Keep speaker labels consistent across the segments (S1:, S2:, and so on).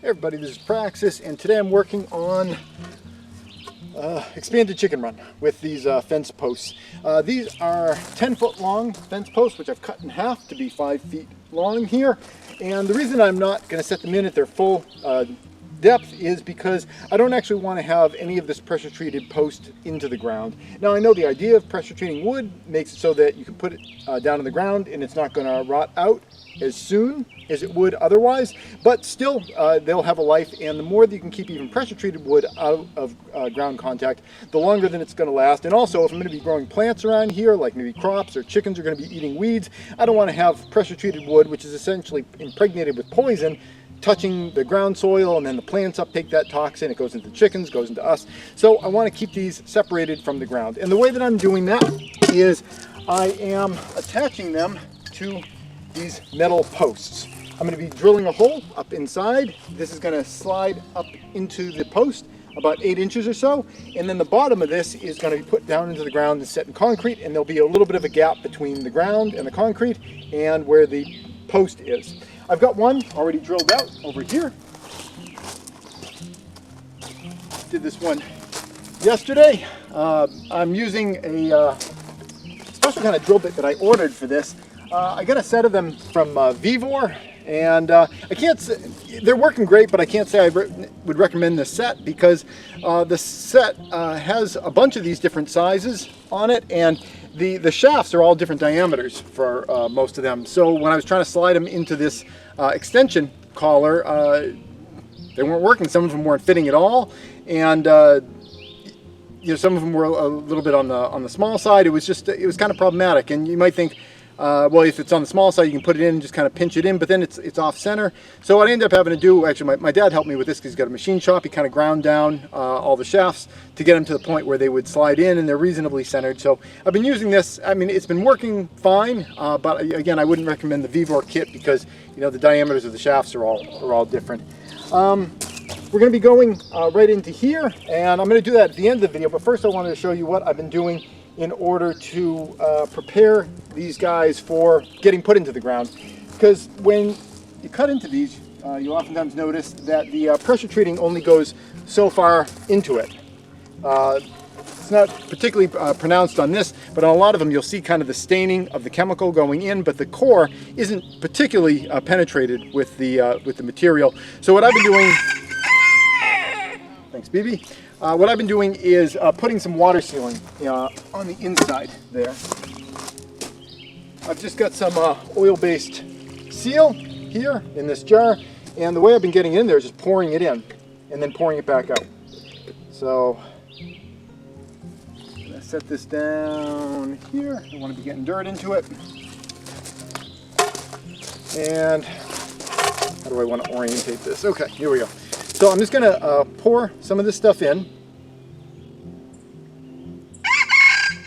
S1: Hey everybody, this is Praxis, and today I'm working on expanded chicken run with these fence posts. These are 10-foot long fence posts, which I've cut in half to be 5 feet long here. And the reason I'm not going to set them in at their full depth is because I don't actually want to have any of this pressure treated post into the ground. Now I know the idea of pressure treating wood makes it so that you can put it down in the ground and it's not going to rot out as soon as it would otherwise, but still they'll have a life, and the more that you can keep even pressure treated wood out of ground contact, the longer then it's going to last. And also, if I'm going to be growing plants around here, like maybe crops or chickens are going to be eating weeds, I don't want to have pressure treated wood, which is essentially impregnated with poison, touching the ground soil, and then the plants uptake that toxin, it goes into the chickens, goes into us. So I want to keep these separated from the ground. And the way that I'm doing that is I am attaching them to these metal posts. I'm going to be drilling a hole up inside. This is going to slide up into the post about 8 inches or so, and then the bottom of this is going to be put down into the ground and set in concrete, and there'll be a little bit of a gap between the ground and the concrete and where the post is. I've got one already drilled out over here. Did this one yesterday. I'm using a special kind of drill bit that I ordered for this. I got a set of them from Vivor, and I can't say, they're working great, but I can't say I would recommend this set because the set has a bunch of these different sizes on it, and the shafts are all different diameters for most of them. So when I was trying to slide them into this extension collar, they weren't working. Some of them weren't fitting at all, and you know, some of them were a little bit on the small side. It was kind of problematic. And you might think, well, if it's on the small side, you can put it in and just kind of pinch it in, but then it's off center. So what I ended up having to do, actually, my dad helped me with this because he's got a machine shop. He kind of ground down all the shafts to get them to the point where they would slide in, and they're reasonably centered. So I've been using this. I mean, it's been working fine, but again, I wouldn't recommend the Vivor kit because, you know, the diameters of the shafts are all different. We're going to be going right into here, and I'm going to do that at the end of the video, but first I wanted to show you what I've been doing in order to prepare these guys for getting put into the ground. Because when you cut into these, you'll oftentimes notice that the pressure treating only goes so far into it. It's not particularly pronounced on this, but on a lot of them you'll see kind of the staining of the chemical going in, but the core isn't particularly penetrated with the material. So what I've been doing, thanks BB, what I've been doing is putting some water sealing on the inside there. I've just got some oil-based seal here in this jar, and the way I've been getting in there is just pouring it in and then pouring it back out. So I'm going to set this down here. I don't want to be getting dirt into it. And how do I want to orientate this? Okay, here we go. So I'm just going to pour some of this stuff in.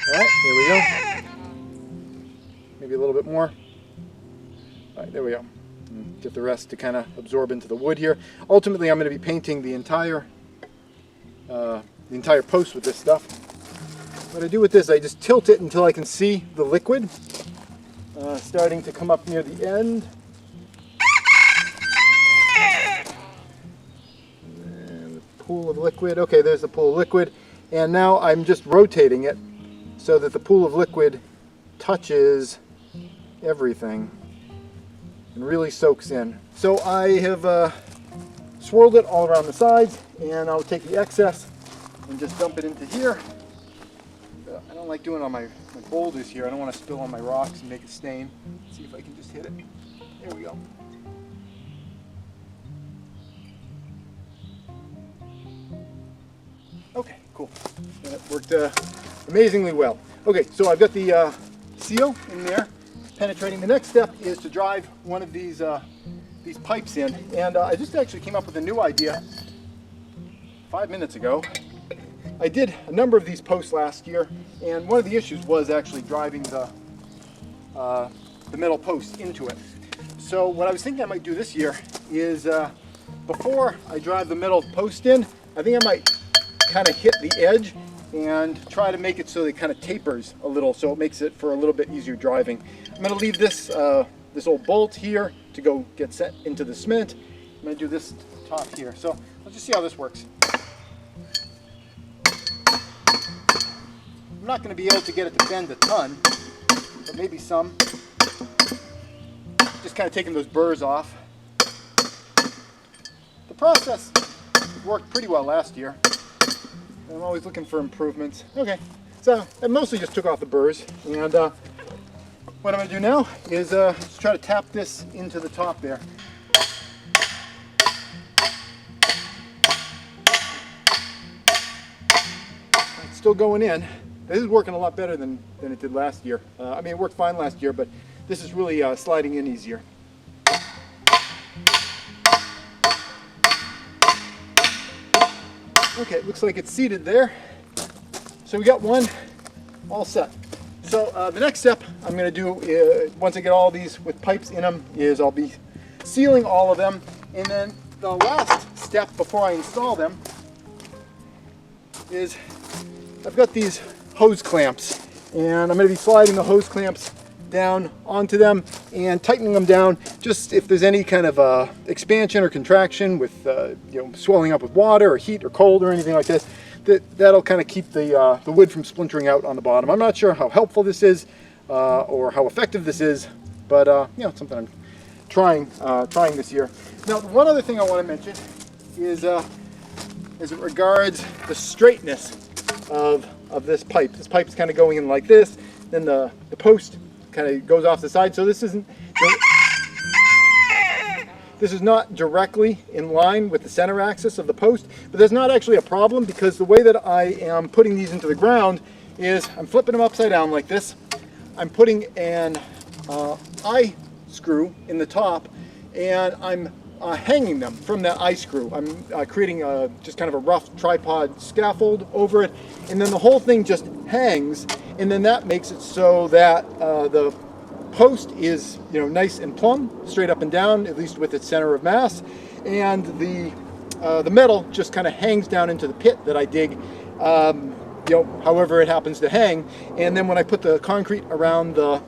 S1: All right, there we go. Maybe a little bit more. All right, there we go. And get the rest to kind of absorb into the wood here. Ultimately, I'm going to be painting the entire post with this stuff. What I do with this, I just tilt it until I can see the liquid starting to come up near the end. And the pool of liquid. Okay, there's the pool of liquid. And now I'm just rotating it so that the pool of liquid touches everything and really soaks in. So I have swirled it all around the sides, and I'll take the excess and just dump it into here. I don't like doing it on my boulders here. I don't want to spill on my rocks and make a stain. Let's see if I can just hit it. There we go. Okay, cool. That worked amazingly well. Okay, so I've got the seal in there penetrating. The next step is to drive one of these pipes in, and I just actually came up with a new idea 5 minutes ago. I did a number of these posts last year, and one of the issues was actually driving the metal post into it. So what I was thinking I might do this year is before I drive the metal post in, I think I might kind of hit the edge and try to make it so that it kind of tapers a little, so it makes it for a little bit easier driving. I'm going to leave this this old bolt here to go get set into the cement, going to do this top here. So let's just see how this works. I'm not going to be able to get it to bend a ton, but maybe some. Just kind of taking those burrs off. The process worked pretty well last year. I'm always looking for improvements. Okay, so I mostly just took off the burrs, and what I'm going to do now is just try to tap this into the top there. It's still going in. This is working a lot better than it did last year. I mean, it worked fine last year, but this is really sliding in easier. Okay, it looks like it's seated there. So we got one all set. So the next step I'm going to do, once I get all these with pipes in them, is I'll be sealing all of them. And then the last step before I install them is I've got these hose clamps. And I'm going to be sliding the hose clamps down onto them and tightening them down, just if there's any kind of expansion or contraction with swelling up with water or heat or cold or anything like this, that'll kind of keep the wood from splintering out on the bottom. I'm not sure how helpful this is or how effective this is, but it's something I'm trying this year. Now, one other thing I want to mention is as it regards the straightness of this pipe. This pipe's kind of going in like this, then the post kind of goes off the side, so this is not directly in line with the center axis of the post, but there's not actually a problem, because the way that I am putting these into the ground is I'm flipping them upside down like this. I'm putting an eye screw in the top, and I'm hanging them from that eye screw. I'm creating just kind of a rough tripod scaffold over it, and then the whole thing just hangs, and then that makes it so that the post is nice and plumb, straight up and down, at least with its center of mass, and the metal just kind of hangs down into the pit that I dig, however it happens to hang. And then when I put the concrete around the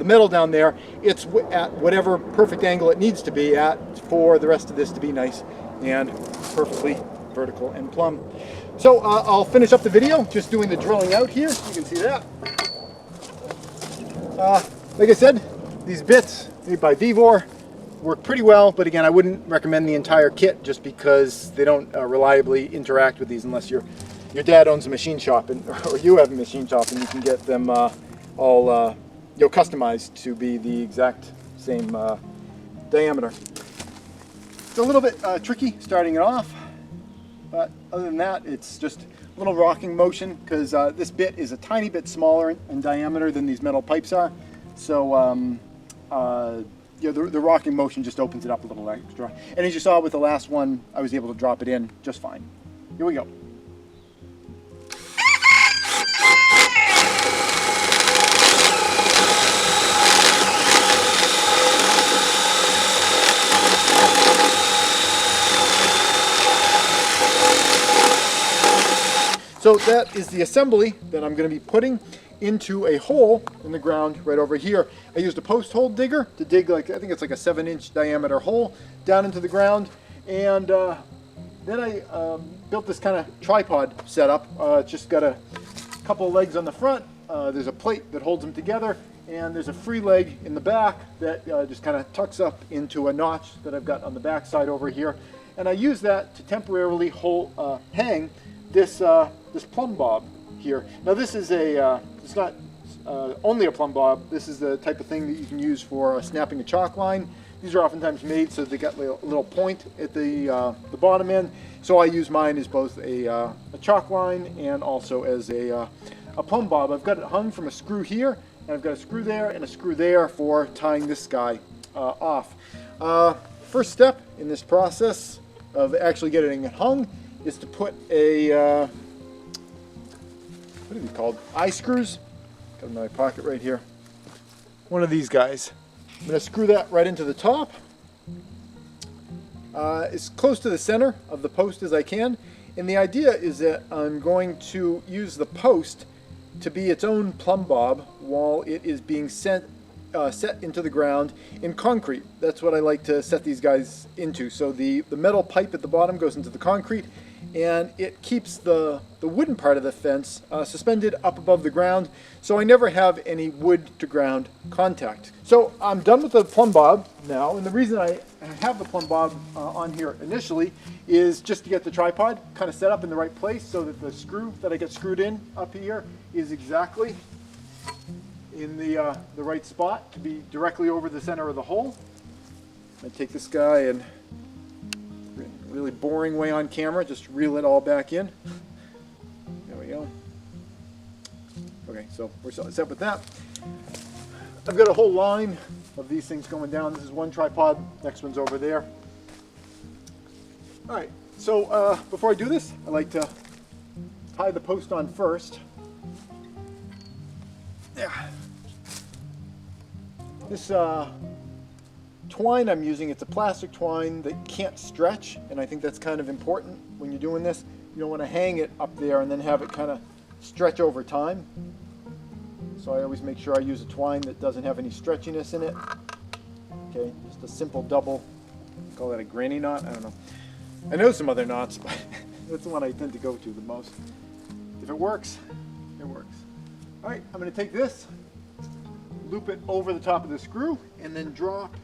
S1: metal down there, it's at whatever perfect angle it needs to be at for the rest of this to be nice and perfectly vertical and plumb. So I'll finish up the video just doing the drilling out here. You can see that. Like I said, these bits made by Vevor work pretty well, but again, I wouldn't recommend the entire kit just because they don't reliably interact with these unless your dad owns a machine shop or you have a machine shop and you can get them all customized to be the exact same diameter. It's a little bit tricky starting it off, but other than that, it's just a little rocking motion, because this bit is a tiny bit smaller in diameter than these metal pipes are. So the rocking motion just opens it up a little extra. And as you saw with the last one, I was able to drop it in just fine. Here we go. So that is the assembly that I'm going to be putting into a hole in the ground right over here. I used a post hole digger to dig, I think it's like a 7-inch diameter hole down into the ground, and then I built this kind of tripod setup. It's just got a couple legs on the front, there's a plate that holds them together, and there's a free leg in the back that just kind of tucks up into a notch that I've got on the back side over here, and I use that to temporarily hang this Plum Bob here. Now this is it's not only a Plum Bob. This is the type of thing that you can use for snapping a chalk line. These are oftentimes made so they got a little point at the bottom end. So I use mine as both a chalk line and also as a Plum Bob. I've got it hung from a screw here, and I've got a screw there and a screw there for tying this guy off. First step in this process of actually getting it hung is to put a what are these called? Eye screws. Got them in my pocket right here. One of these guys. I'm going to screw that right into the top, as close to the center of the post as I can. And the idea is that I'm going to use the post to be its own Plum Bob while it is being sent set into the ground in concrete. That's what I like to set these guys into. So the metal pipe at the bottom goes into the concrete, and it keeps the wooden part of the fence suspended up above the ground, so I never have any wood to ground contact. So I'm done with the Plum Bob now, and the reason I have the Plum Bob on here initially is just to get the tripod kind of set up in the right place so that the screw that I get screwed in up here is exactly in the right spot to be directly over the center of the hole. I take this guy and really boring way on camera, just reel it all back in. There we go. Okay, so we're set with that. I've got a whole line of these things going down. This is one tripod, next one's over there. All right, so before I do this, I like to tie the post on first. Yeah. This twine I'm using, it's a plastic twine that can't stretch, and I think that's kind of important when you're doing this. You don't want to hang it up there and then have it kind of stretch over time. So I always make sure I use a twine that doesn't have any stretchiness in it. Okay, just a simple double, call that a granny knot, I don't know. I know some other knots, but that's the one I tend to go to the most. If it works, it works. All right, I'm going to take this, loop it over the top of the screw, and then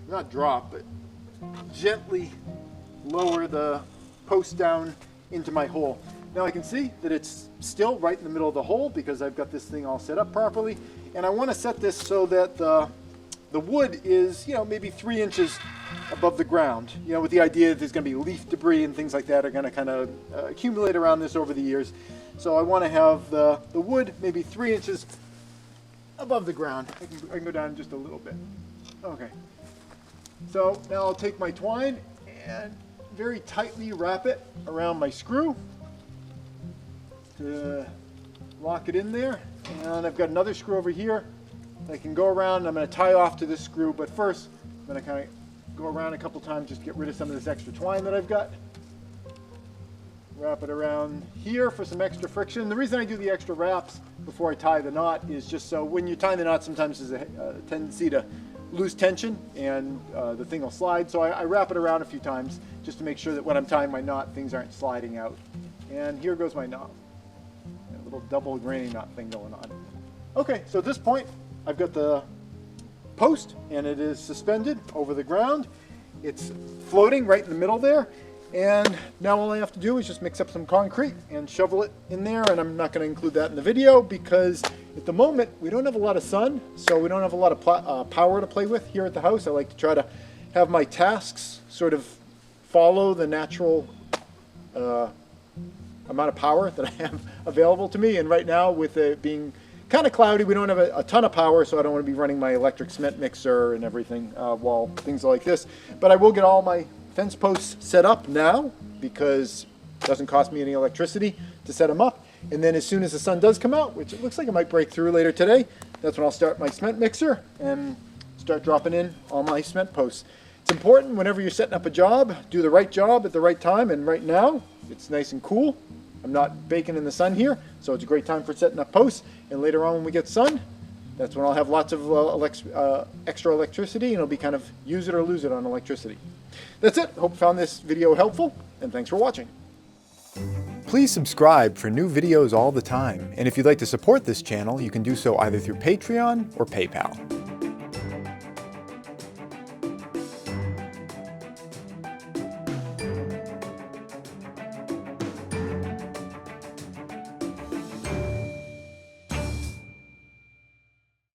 S1: not drop, but gently lower the post down into my hole. Now I can see that it's still right in the middle of the hole because I've got this thing all set up properly, and I want to set this so that the wood is, you know, maybe 3 inches above the ground, you know, with the idea that there's going to be leaf debris and things like that are going to kind of accumulate around this over the years. So I want to have the wood maybe 3 inches above the ground. I can go down just a little bit. Okay. So now I'll take my twine and very tightly wrap it around my screw to lock it in there. And I've got another screw over here that I can go around. I'm going to tie off to this screw, but first I'm going to kind of go around a couple times, just get rid of some of this extra twine that I've got. Wrap it around here for some extra friction. The reason I do the extra wraps before I tie the knot is just so when you tie the knot, sometimes there's a tendency to lose tension and the thing will slide. So I wrap it around a few times just to make sure that when I'm tying my knot, things aren't sliding out. And here goes my knot. A little double granny knot thing going on. Okay, so at this point, I've got the post and it is suspended over the ground. It's floating right in the middle there. And now all I have to do is just mix up some concrete and shovel it in there, and I'm not going to include that in the video because at the moment we don't have a lot of sun, so we don't have a lot of power to play with here at the house. I like to try to have my tasks sort of follow the natural amount of power that I have available to me, and right now with it being kind of cloudy, we don't have a ton of power, so I don't want to be running my electric cement mixer and everything while things are like this. But I will get all my fence posts set up now because it doesn't cost me any electricity to set them up. And then as soon as the sun does come out, which it looks like it might break through later today, that's when I'll start my cement mixer and start dropping in all my cement posts. It's important whenever you're setting up a job, do the right job at the right time. And right now it's nice and cool. I'm not baking in the sun here, so it's a great time for setting up posts. And later on when we get sun, that's when I'll have lots of extra electricity, and it'll be kind of use it or lose it on electricity. That's it. Hope you found this video helpful, and thanks for watching. Please subscribe for new videos all the time, and if you'd like to support this channel, you can do so either through Patreon or PayPal.